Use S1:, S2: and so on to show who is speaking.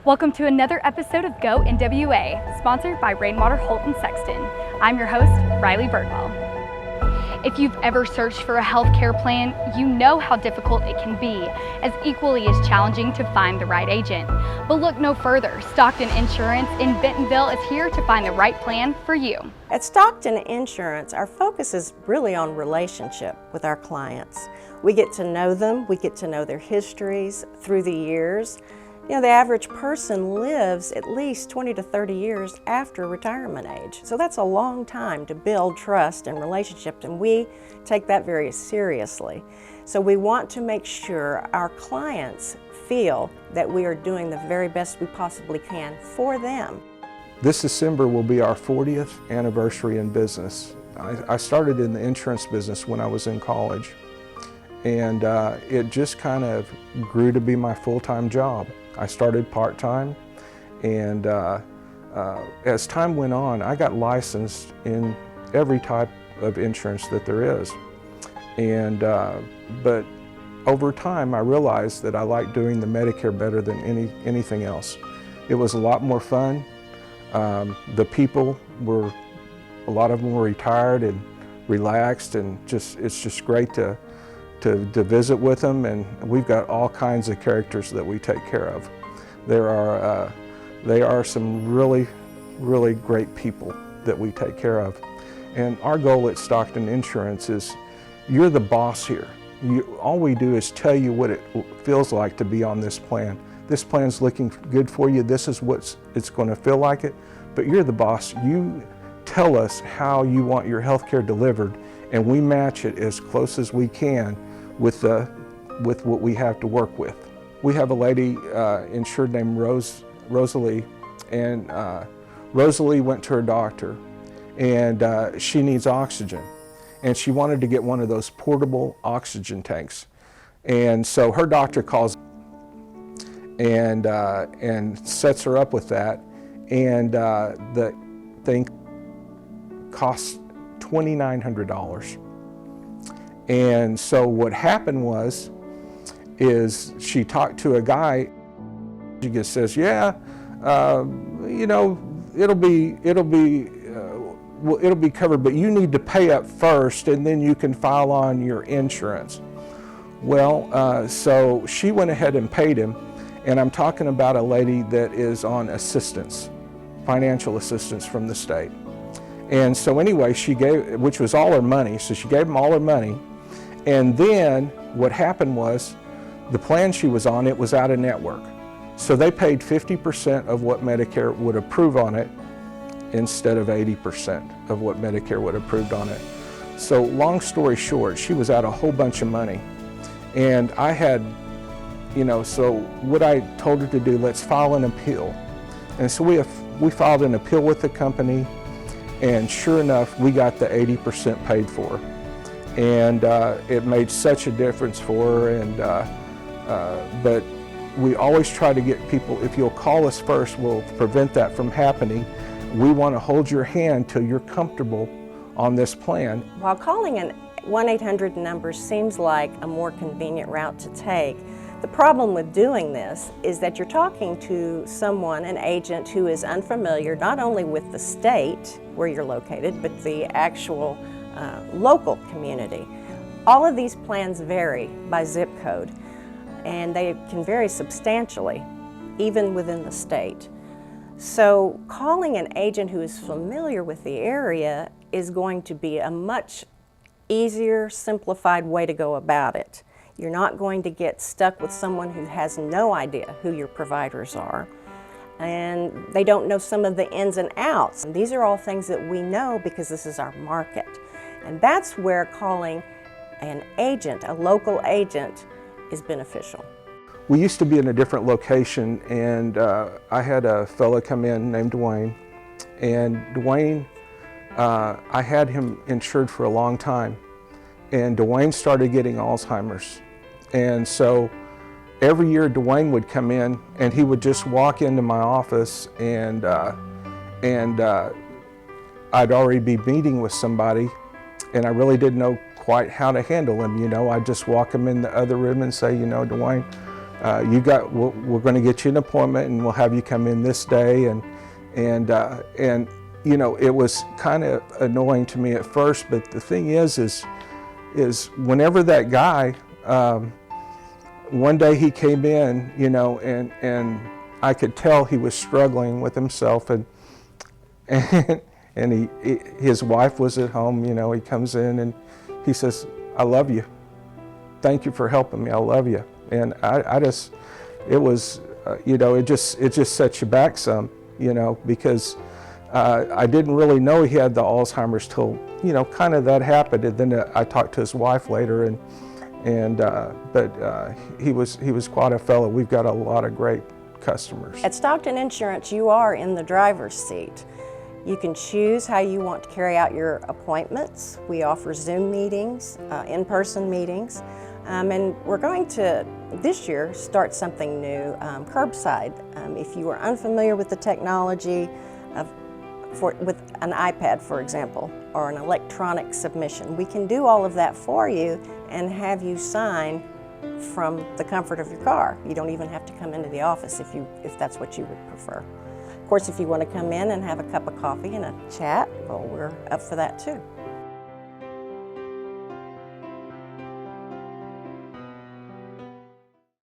S1: Welcome to another episode of Go NWA, sponsored by Rainwater Holt & Sexton. I'm your host, Riley Birdwell. If you've ever searched for a healthcare plan, you know how difficult it can be, as equally as challenging to find the right agent. But look no further. Stockton Insurance in Bentonville is here to find the right plan for you.
S2: At Stockton Insurance, our focus is really on relationship with our clients. We get to know them, we get to know their histories through the years. You know, the average person lives at least 20 to 30 years after retirement age. So that's a long time to build trust and relationships, and we take that very seriously. So we want to make sure our clients feel that we are doing the very best we possibly can for them.
S3: This December will be our 40th anniversary in business. I started in the insurance business when I was in college, and it just kind of grew to be my full-time job. I started part-time, and as time went on, I got licensed in every type of insurance that there is. And but over time, I realized that I liked doing the Medicare better than anything else. It was a lot more fun. The people were, a lot of them were retired and relaxed, and it's just great to visit with them, and we've got all kinds of characters that we take care of. They are some really great people that we take care of. And our goal at Stockton Insurance is, you're the boss here. All we do is tell you what it feels like to be on this plan. This plan's looking good for you. This is what it's going to feel like it. But you're the boss. You tell us how you want your health care delivered, and we match it as close as we can with what we have to work with. We have a lady insured named Rosalie, and Rosalie went to her doctor, and she needs oxygen, and she wanted to get one of those portable oxygen tanks. And so her doctor calls and sets her up with that, and the thing costs $2,900. And so what happened is she talked to a guy. She just says, "Yeah, you know, it'll be covered, but you need to pay up first, and then you can file on your insurance." Well, so she went ahead and paid him, and I'm talking about a lady that is on assistance, financial assistance from the state. And so anyway, she gave, which was all her money, so she gave him all her money. And then what happened was, the plan she was on, it was out of network. So they paid 50% of what Medicare would approve on it instead of 80% of what Medicare would approve on it. So long story short, she was out a whole bunch of money. And I had, you know, so what I told her to do, let's file an appeal. And so we filed an appeal with the company, and sure enough, we got the 80% paid for. And it made such a difference for her. And but we always try to get people, if you'll call us first, we'll prevent that from happening. We want to hold your hand till you're comfortable on this plan.
S2: While calling an 1-800 number seems like a more convenient route to take, the problem with doing this is that you're talking to someone, an agent, who is unfamiliar not only with the state where you're located, but the actual local community. All of these plans vary by zip code, and they can vary substantially, even within the state. So calling an agent who is familiar with the area is going to be a much easier, simplified way to go about it. You're not going to get stuck with someone who has no idea who your providers are, and they don't know some of the ins and outs. And these are all things that we know because this is our market. And that's where calling an agent, a local agent, is beneficial.
S3: We used to be in a different location, and I had a fella come in named Dwayne. And Dwayne, I had him insured for a long time. And Dwayne started getting Alzheimer's. And so every year Dwayne would come in, and he would just walk into my office, and I'd already be meeting with somebody, and I really didn't know quite how to handle him. You know, I'd just walk him in the other room and say, you know, Dwayne, we're going to get you an appointment, and we'll have you come in this day. And you know, it was kind of annoying to me at first, but the thing is whenever that guy, one day he came in, you know, and I could tell he was struggling with himself, and his wife was at home. You know, he comes in and he says, "I love you. Thank you for helping me. I love you." And I just, it was, you know, it just sets you back some, you know, because I didn't really know he had the Alzheimer's till, you know, kind of that happened. And then I talked to his wife later, but he was quite a fellow. We've got a lot of great customers.
S2: At Stockton Insurance, you are in the driver's seat. You can choose how you want to carry out your appointments. We offer Zoom meetings, in-person meetings, and we're going to, this year, start something new, curbside. If you are unfamiliar with the technology, with an iPad, for example, or an electronic submission, we can do all of that for you and have you sign from the comfort of your car. You don't even have to come into the office if that's what you would prefer. Of course, if you want to come in and have a cup of coffee and a chat, well, we're up for that too.